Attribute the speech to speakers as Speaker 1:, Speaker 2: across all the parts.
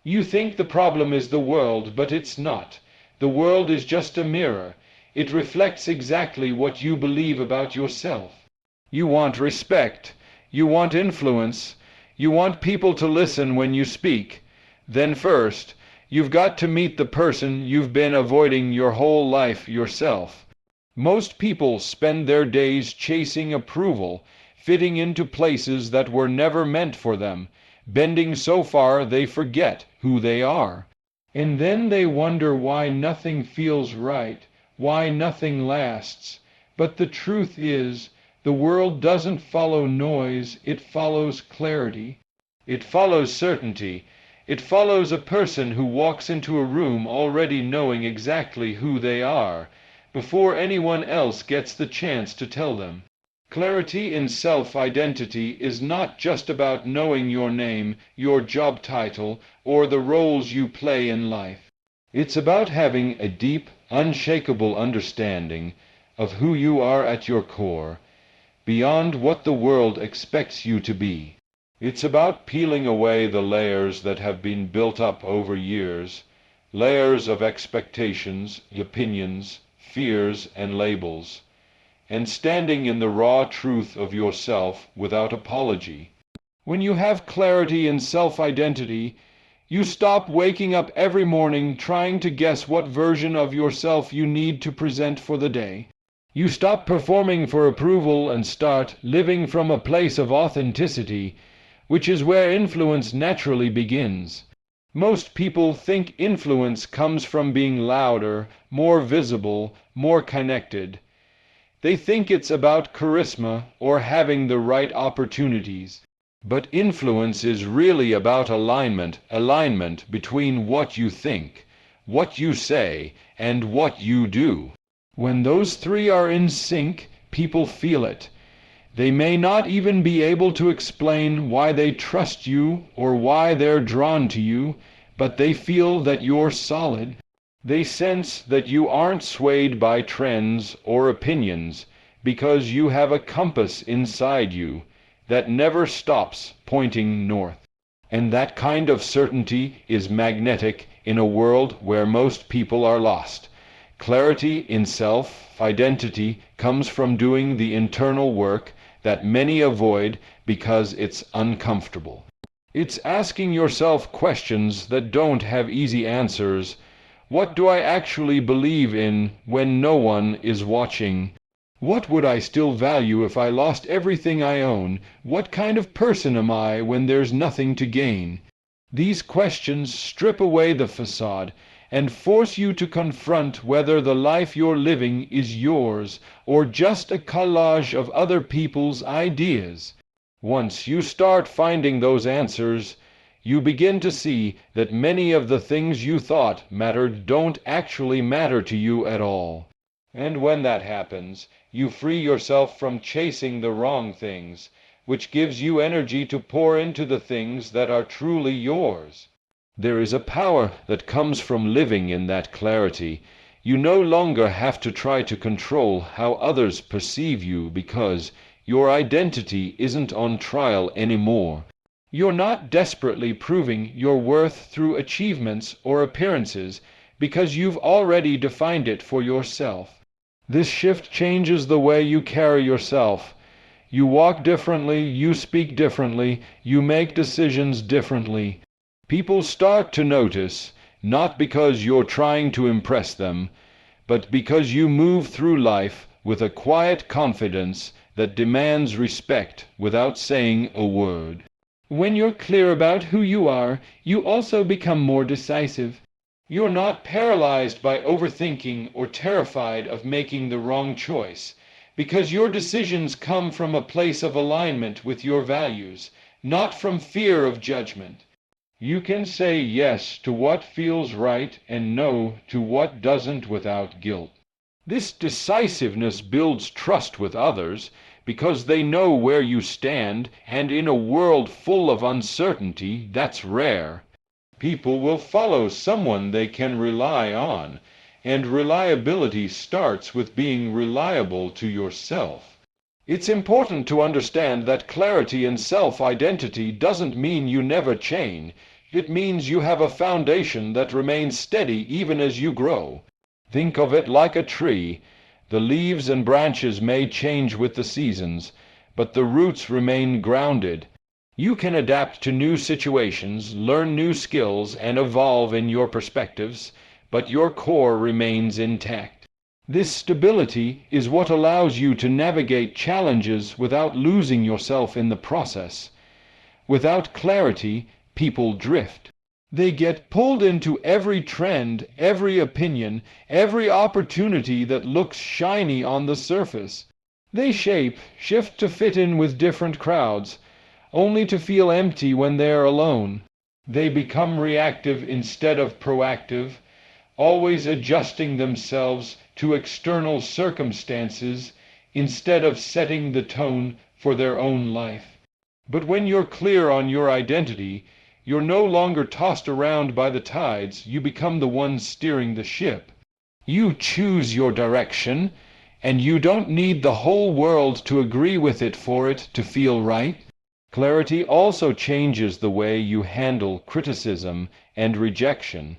Speaker 1: You think the problem is the world, but it's not. The world is just a mirror. It reflects exactly what you believe about yourself. You want respect. You want influence. You want people to listen when you speak. Then first, you've got to meet the person you've been avoiding your whole life yourself. Most people spend their days chasing approval, fitting into places that were never meant for them, bending so far they forget who they are. And then they wonder why nothing feels right, why nothing lasts. But the truth is, the world doesn't follow noise, it follows clarity. It follows certainty. It follows a person who walks into a room already knowing exactly who they are, before anyone else gets the chance to tell them. Clarity in self-identity is not just about knowing your name, your job title, or the roles you play in life. It's about having a deep, unshakable understanding of who you are at your core, beyond what the world expects you to be. It's about peeling away the layers that have been built up over years, layers of expectations, opinions, fears, and labels, and standing in the raw truth of yourself without apology. When you have clarity in self-identity, you stop waking up every morning trying to guess what version of yourself you need to present for the day. You stop performing for approval and start living from a place of authenticity, which is where influence naturally begins. Most people think influence comes from being louder, more visible, more connected. They think it's about charisma or having the right opportunities. But influence is really about alignment between what you think, what you say, and what you do. When those three are in sync, people feel it. They may not even be able to explain why they trust you or why they're drawn to you, but they feel that you're solid. They sense that you aren't swayed by trends or opinions, because you have a compass inside you that never stops pointing north. And that kind of certainty is magnetic in a world where most people are lost. Clarity in self-identity comes from doing the internal work that many avoid because it's uncomfortable. It's asking yourself questions that don't have easy answers. What do I actually believe in when no one is watching? What would I still value if I lost everything I own? What kind of person am I when there's nothing to gain? These questions strip away the facade and force you to confront whether the life you're living is yours or just a collage of other people's ideas. Once you start finding those answers, you begin to see that many of the things you thought mattered don't actually matter to you at all. And when that happens, you free yourself from chasing the wrong things, which gives you energy to pour into the things that are truly yours. There is a power that comes from living in that clarity. You no longer have to try to control how others perceive you because your identity isn't on trial anymore. You're not desperately proving your worth through achievements or appearances because you've already defined it for yourself. This shift changes the way you carry yourself. You walk differently, you speak differently, you make decisions differently. People start to notice, not because you're trying to impress them, but because you move through life with a quiet confidence that demands respect without saying a word. When you're clear about who you are, you also become more decisive. You're not paralyzed by overthinking or terrified of making the wrong choice, because your decisions come from a place of alignment with your values, not from fear of judgment. You can say yes to what feels right and no to what doesn't without guilt. This decisiveness builds trust with others because they know where you stand, and in a world full of uncertainty, that's rare. People will follow someone they can rely on, and reliability starts with being reliable to yourself. It's important to understand that clarity in self-identity doesn't mean you never change. It means you have a foundation that remains steady even as you grow. Think of it like a tree. The leaves and branches may change with the seasons, but the roots remain grounded. You can adapt to new situations, learn new skills, and evolve in your perspectives, but your core remains intact. This stability is what allows you to navigate challenges without losing yourself in the process. Without clarity, people drift. They get pulled into every trend, every opinion, every opportunity that looks shiny on the surface. They shift to fit in with different crowds, only to feel empty when they're alone. They become reactive instead of proactive, always adjusting themselves to external circumstances instead of setting the tone for their own life. But when you're clear on your identity, you're no longer tossed around by the tides, you become the one steering the ship. You choose your direction, and you don't need the whole world to agree with it for it to feel right. Clarity also changes the way you handle criticism and rejection.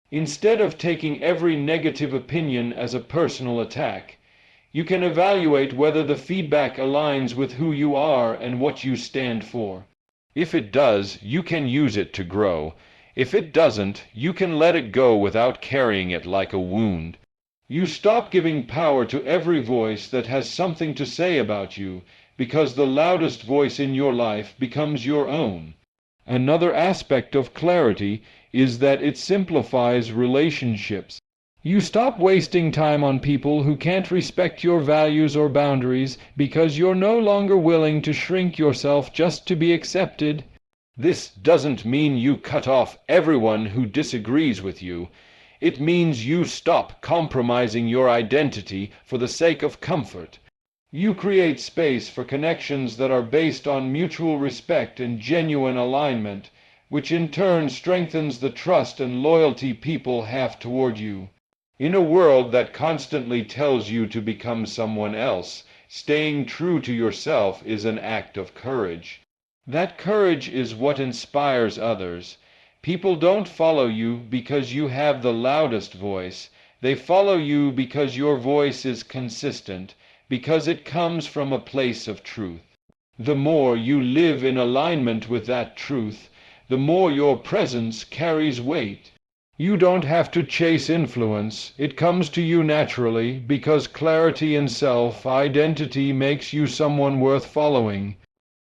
Speaker 1: Instead of taking every negative opinion as a personal attack, you can evaluate whether the feedback aligns with who you are and what you stand for. If it does, you can use it to grow. If it doesn't, you can let it go without carrying it like a wound. You stop giving power to every voice that has something to say about you, because the loudest voice in your life becomes your own. Another aspect of clarity is that it simplifies relationships. You stop wasting time on people who can't respect your values or boundaries because you're no longer willing to shrink yourself just to be accepted. This doesn't mean you cut off everyone who disagrees with you. It means you stop compromising your identity for the sake of comfort. You create space for connections that are based on mutual respect and genuine alignment, which in turn strengthens the trust and loyalty people have toward you. In a world that constantly tells you to become someone else, staying true to yourself is an act of courage. That courage is what inspires others. People don't follow you because you have the loudest voice. They follow you because your voice is consistent, because it comes from a place of truth. The more you live in alignment with that truth, the more your presence carries weight. You don't have to chase influence. It comes to you naturally because clarity in self-identity makes you someone worth following.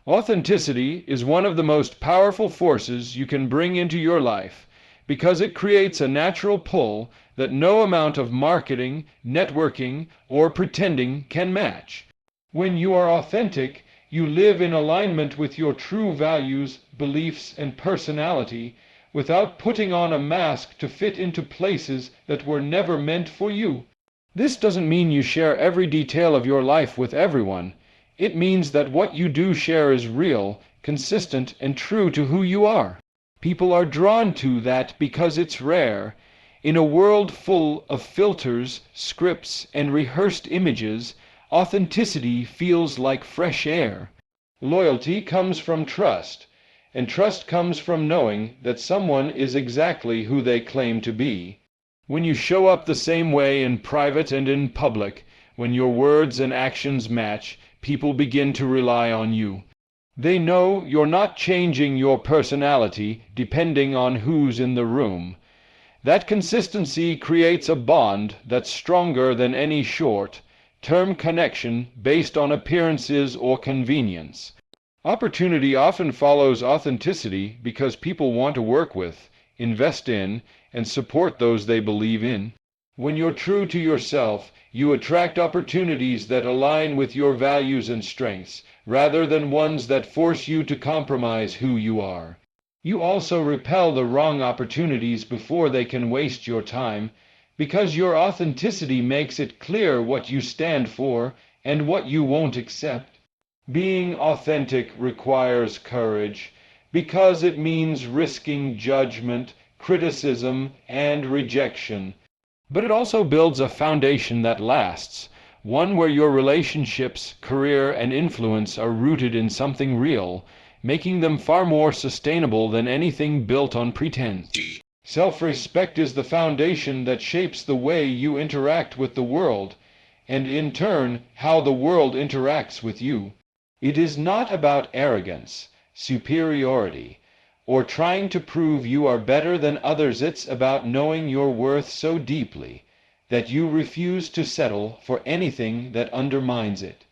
Speaker 1: Authenticity is one of the most powerful forces you can bring into your life because it creates a natural pull that no amount of marketing, networking, or pretending can match. When you are authentic, you live in alignment with your true values, beliefs, and personality without putting on a mask to fit into places that were never meant for you. This doesn't mean you share every detail of your life with everyone. It means that what you do share is real, consistent, and true to who you are. People are drawn to that because it's rare. In a world full of filters, scripts, and rehearsed images, authenticity feels like fresh air. Loyalty comes from trust, and trust comes from knowing that someone is exactly who they claim to be. When you show up the same way in private and in public, when your words and actions match, people begin to rely on you. They know you're not changing your personality depending on who's in the room. That consistency creates a bond that's stronger than any short-term connection based on appearances or convenience. Opportunity often follows authenticity because people want to work with, invest in, and support those they believe in. When you're true to yourself, you attract opportunities that align with your values and strengths, rather than ones that force you to compromise who you are. You also repel the wrong opportunities before they can waste your time, because your authenticity makes it clear what you stand for and what you won't accept. Being authentic requires courage, because it means risking judgment, criticism, and rejection. But it also builds a foundation that lasts, one where your relationships, career, and influence are rooted in something real, making them far more sustainable than anything built on pretense. Self-respect is the foundation that shapes the way you interact with the world, and in turn, how the world interacts with you. It is not about arrogance, superiority, or trying to prove you are better than others. It's about knowing your worth so deeply that you refuse to settle for anything that undermines it.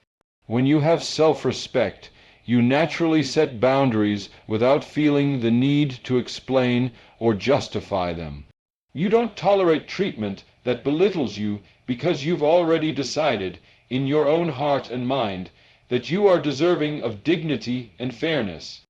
Speaker 1: When you have self-respect, you naturally set boundaries without feeling the need to explain or justify them. You don't tolerate treatment that belittles you because you've already decided, in your own heart and mind, that you are deserving of dignity and fairness.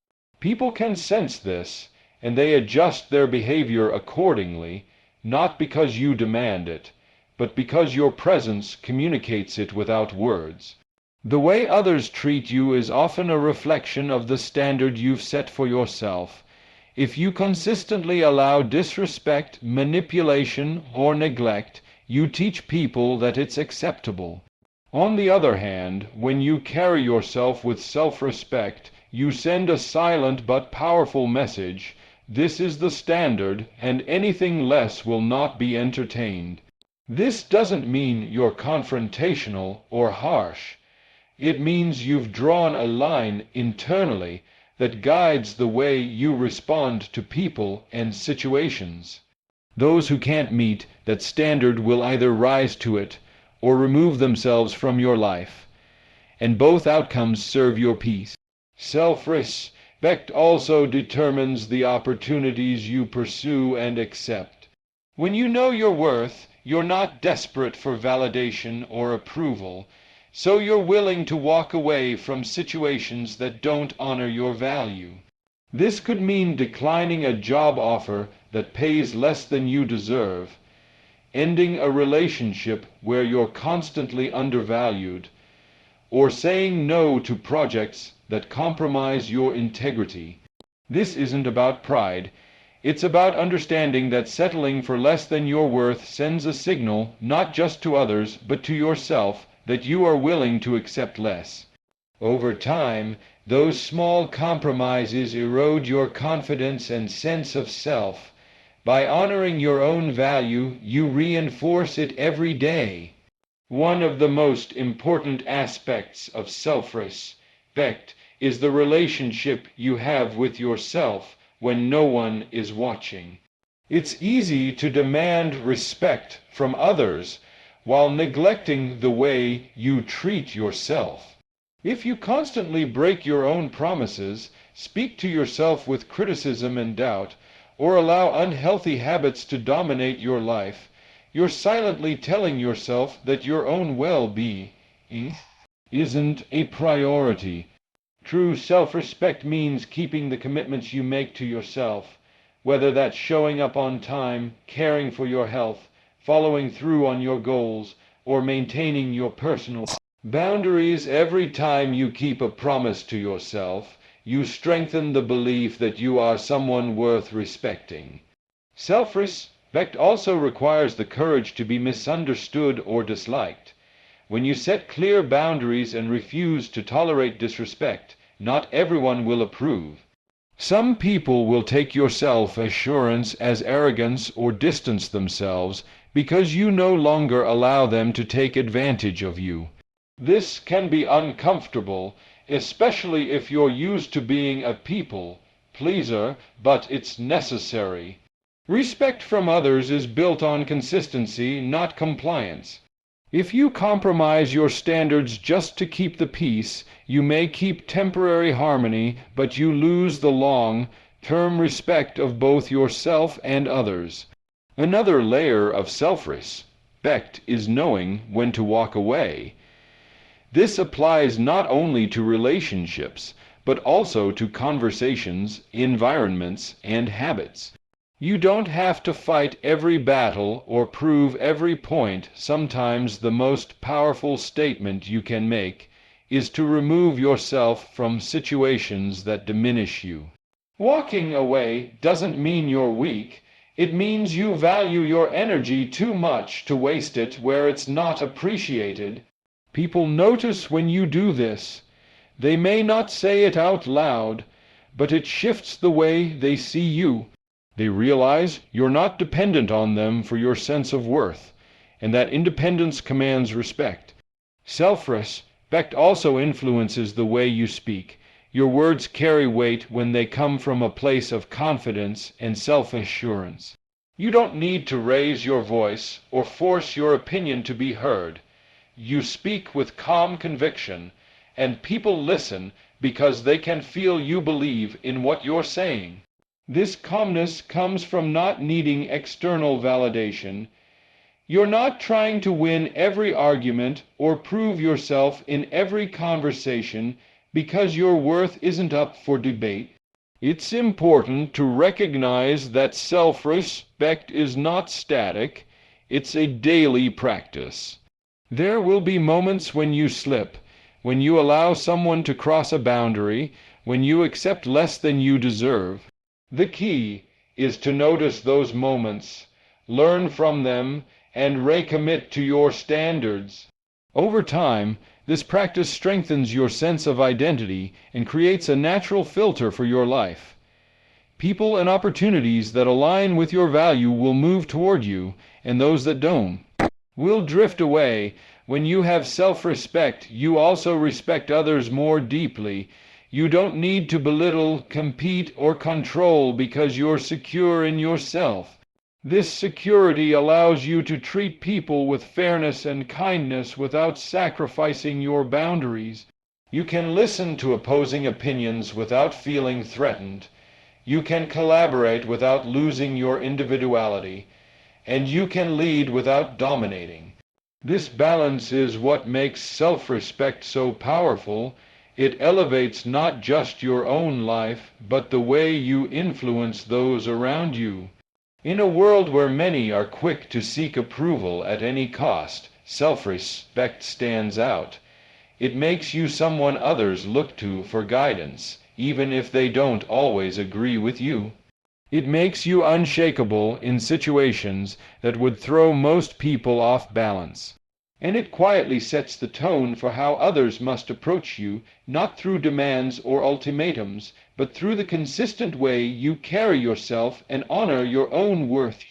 Speaker 1: People can sense this, and they adjust their behavior accordingly, not because you demand it, but because your presence communicates it without words. The way others treat you is often a reflection of the standard you've set for yourself. If you consistently allow disrespect, manipulation, or neglect, you teach people that it's acceptable. On the other hand, when you carry yourself with self-respect, you send a silent but powerful message. This is the standard, and anything less will not be entertained. This doesn't mean you're confrontational or harsh. It means you've drawn a line internally that guides the way you respond to people and situations. Those who can't meet that standard will either rise to it or remove themselves from your life, and both outcomes serve your peace. Self-respect also determines the opportunities you pursue and accept. When you know your worth, you're not desperate for validation or approval, so you're willing to walk away from situations that don't honor your value. This could mean declining a job offer that pays less than you deserve, ending a relationship where you're constantly undervalued, or saying no to projects that compromise your integrity. This isn't about pride. It's about understanding that settling for less than your worth sends a signal, not just to others, but to yourself, that you are willing to accept less. Over time, those small compromises erode your confidence and sense of self. By honoring your own value, you reinforce it every day. One of the most important aspects of self-respect is the relationship you have with yourself when no one is watching. It's easy to demand respect from others while neglecting the way you treat yourself. If you constantly break your own promises, speak to yourself with criticism and doubt, or allow unhealthy habits to dominate your life, you're silently telling yourself that your own well-being isn't a priority. True self-respect means keeping the commitments you make to yourself, whether that's showing up on time, caring for your health, following through on your goals, or maintaining your personal boundaries. Every time you keep a promise to yourself, you strengthen the belief that you are someone worth respecting. Self-respect also requires the courage to be misunderstood or disliked. When you set clear boundaries and refuse to tolerate disrespect, not everyone will approve. Some people will take your self-assurance as arrogance or distance themselves because you no longer allow them to take advantage of you. This can be uncomfortable, especially if you're used to being a people pleaser, but it's necessary. Respect from others is built on consistency, not compliance. If you compromise your standards just to keep the peace, you may keep temporary harmony, but you lose the long-term respect of both yourself and others. Another layer of self-respect is knowing when to walk away. This applies not only to relationships, but also to conversations, environments, and habits. You don't have to fight every battle or prove every point. Sometimes the most powerful statement you can make is to remove yourself from situations that diminish you. Walking away doesn't mean you're weak. It means you value your energy too much to waste it where it's not appreciated. People notice when you do this. They may not say it out loud, but it shifts the way they see you. They realize you're not dependent on them for your sense of worth, and that independence commands respect. Self-respect also influences the way you speak. Your words carry weight when they come from a place of confidence and self-assurance. You don't need to raise your voice or force your opinion to be heard. You speak with calm conviction, and people listen because they can feel you believe in what you're saying. This calmness comes from not needing external validation. You're not trying to win every argument or prove yourself in every conversation because your worth isn't up for debate. It's important to recognize that self-respect is not static, it's a daily practice. There will be moments when you slip, when you allow someone to cross a boundary, when you accept less than you deserve. The key is to notice those moments, learn from them, and recommit to your standards. Over time, this practice strengthens your sense of identity and creates a natural filter for your life. People and opportunities that align with your value will move toward you, and those that don't will drift away. When you have self-respect, you also respect others more deeply. You don't need to belittle, compete, or control because you're secure in yourself. This security allows you to treat people with fairness and kindness without sacrificing your boundaries. You can listen to opposing opinions without feeling threatened. You can collaborate without losing your individuality. And you can lead without dominating. This balance is what makes self-respect so powerful. It elevates not just your own life, but the way you influence those around you. In a world where many are quick to seek approval at any cost, self-respect stands out. It makes you someone others look to for guidance, even if they don't always agree with you. It makes you unshakable in situations that would throw most people off balance. And it quietly sets the tone for how others must approach you, not through demands or ultimatums, but through the consistent way you carry yourself and honor your own worth.